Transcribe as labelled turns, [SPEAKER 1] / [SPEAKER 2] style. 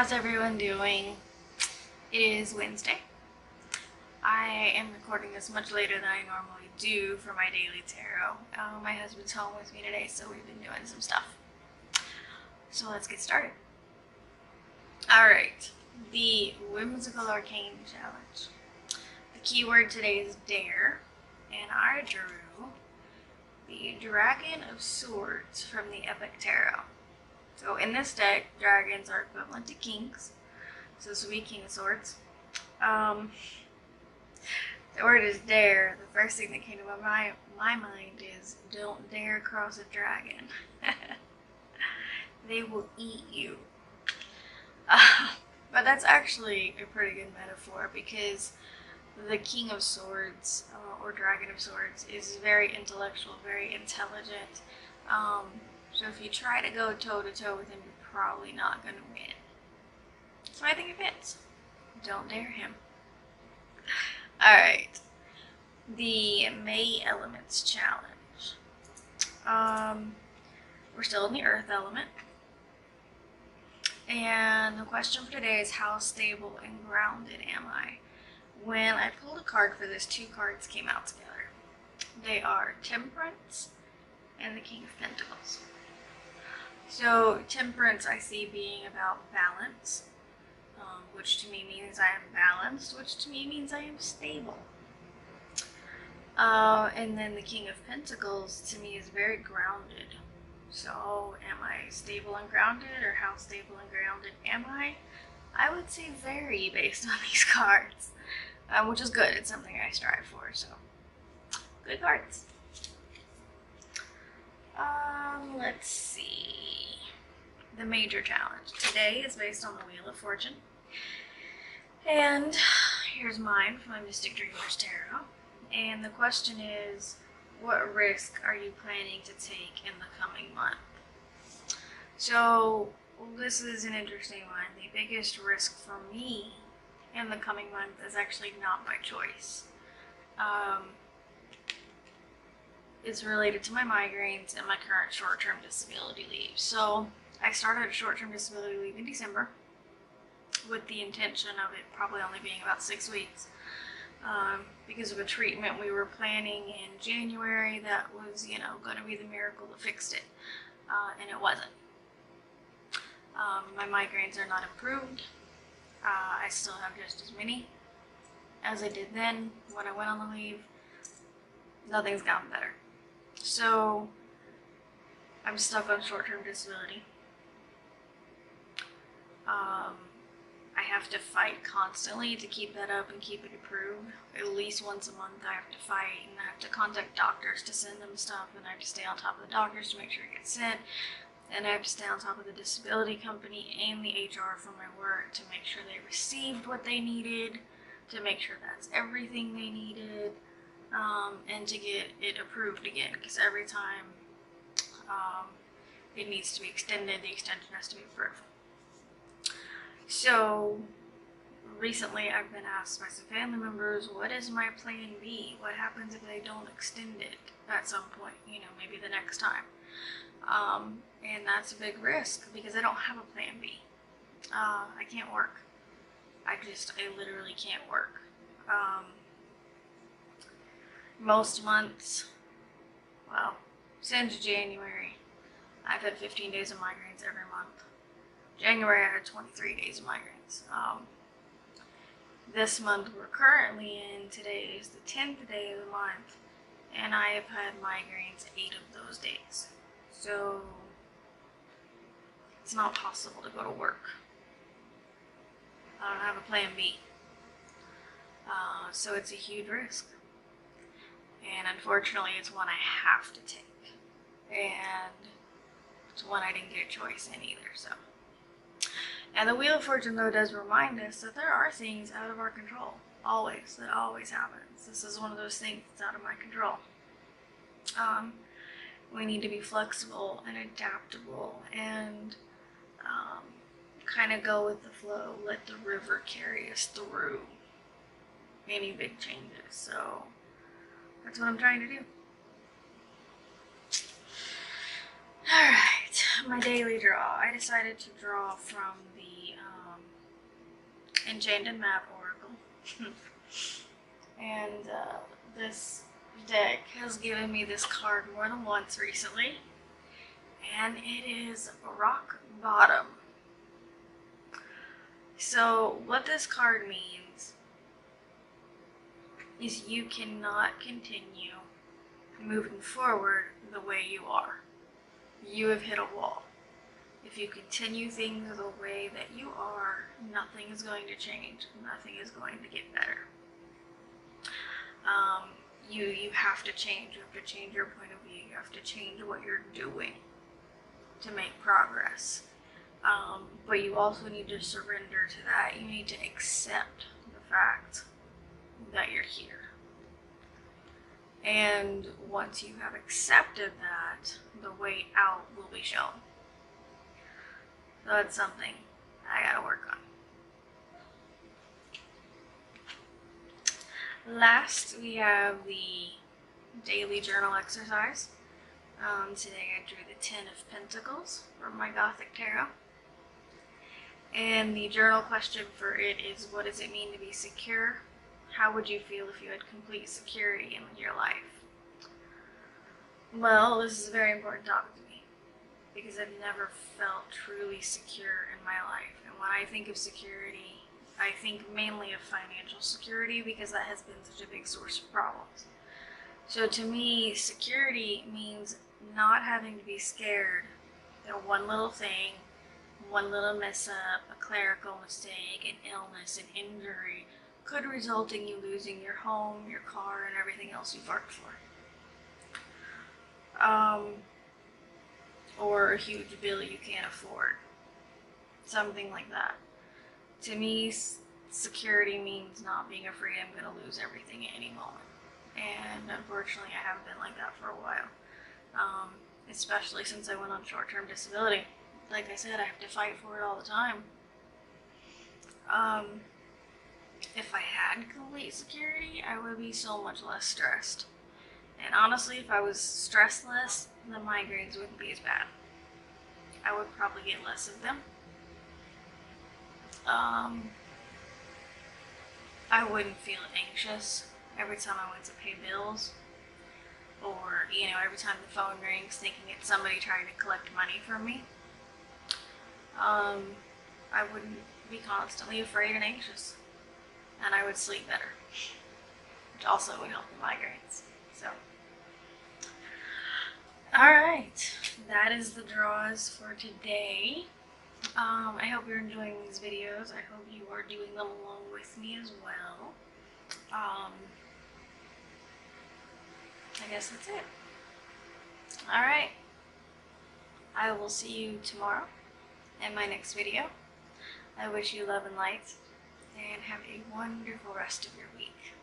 [SPEAKER 1] How's everyone doing? It is Wednesday. I am recording this much later than I normally do for my daily tarot. My husband's home with me today, so we've been doing some stuff. So let's get started. Alright, the whimsical arcane challenge. The keyword today is dare, and I drew the Dragon of Swords from the Epic Tarot. So in this deck, dragons are equivalent to kings. So this will be King of Swords. The word is dare. The first thing that came to my mind is don't dare cross a dragon. They will eat you. But that's actually a pretty good metaphor because the King of Swords or Dragon of Swords is very intellectual, very intelligent. So if you try to go toe-to-toe with him, you're probably not going to win. So I think it fits. Don't dare him. Alright. The May Elements Challenge. We're still in the Earth element. And the question for today is, how stable and grounded am I? When I pulled a card for this, two cards came out together. They are Temperance and the King of Pentacles. So Temperance I see being about balance, which to me means I am balanced, which to me means I am stable. And then the King of Pentacles to me is very grounded. So am I stable and grounded, or how stable and grounded am I? I would say very, based on these cards, which is good. It's something I strive for, so good cards. Let's see. The major challenge today is based on the Wheel of Fortune. And here's mine for my Mystic Dreamers Tarot. And the question is, what risk are you planning to take in the coming month? So this is an interesting one. The biggest risk for me in the coming month is actually not by choice. It's related to my migraines and my current short-term disability leave. So I started a short-term disability leave in December with the intention of it probably only being about 6 weeks. Because of a treatment we were planning in January that was, going to be the miracle that fixed it. And it wasn't. My migraines are not improved. I still have just as many as I did then when I went on the leave. Nothing's gotten better. So I'm stuck on short-term disability. I have to fight constantly to keep that up and keep it approved. At least once a month I have to fight, and I have to contact doctors to send them stuff, and I have to stay on top of the doctors to make sure it gets sent, and I have to stay on top of the disability company and the HR for my work to make sure they received what they needed, to make sure that's everything they needed, and to get it approved again, because every time it needs to be extended, the extension has to be approved. So recently I've been asked by some family members, what is my plan B? What happens if they don't extend it at some point, maybe the next time? And that's a big risk because I don't have a plan B. I can't work. I literally can't work. Most months, well, since January, I've had 15 days of migraines every month. January I had 23 days of migraines. This month we're currently in, today is the 10th day of the month, and I have had migraines 8 of those days. So it's not possible to go to work. I don't have a plan B. So it's a huge risk. And unfortunately it's one I have to take. And it's one I didn't get a choice in either, so. And the Wheel of Fortune, though, does remind us that there are things out of our control. Always. That always happens. This is one of those things that's out of my control. We need to be flexible and adaptable and kind of go with the flow. Let the river carry us through any big changes. So that's what I'm trying to do. Alright, my daily draw. I decided to draw from the Enchanted Map Oracle. And this deck has given me this card more than once recently, and it is Rock Bottom. So what this card means is you cannot continue moving forward the way you are. You have hit a wall. If you continue things the way that you are, nothing is going to change. Nothing is going to get better. You have to change. You have to change your point of view. You have to change what you're doing to make progress. But you also need to surrender to that. You need to accept the fact that you're here. And once you have accepted that, the way out will be shown. So that's something I gotta work on. Last, we have the daily journal exercise. Today I drew the 10 of Pentacles from my Gothic Tarot. And the journal question for it is, what does it mean to be secure? How would you feel if you had complete security in your life? Well, this is a very important topic to me, because I've never felt truly secure in my life. And when I think of security, I think mainly of financial security, because that has been such a big source of problems. So to me, security means not having to be scared that one little thing, one little mess up, a clerical mistake, an illness, an injury, could result in you losing your home, your car, and everything else you've worked for. Or a huge bill you can't afford. Something like that. To me, security means not being afraid I'm going to lose everything at any moment. And unfortunately, I haven't been like that for a while. Especially since I went on short-term disability. Like I said, I have to fight for it all the time. If I had complete security, I would be so much less stressed. And honestly, if I was stressed less, the migraines wouldn't be as bad. I would probably get less of them. I wouldn't feel anxious every time I went to pay bills, or, every time the phone rings thinking it's somebody trying to collect money from me. I wouldn't be constantly afraid and anxious, and I would sleep better, which also would help the migraines. So, alright, that is the draws for today. I hope you're enjoying these videos. I hope you are doing them along with me as well. I guess that's it. Alright. I will see you tomorrow in my next video. I wish you love and light, and have a wonderful rest of your week.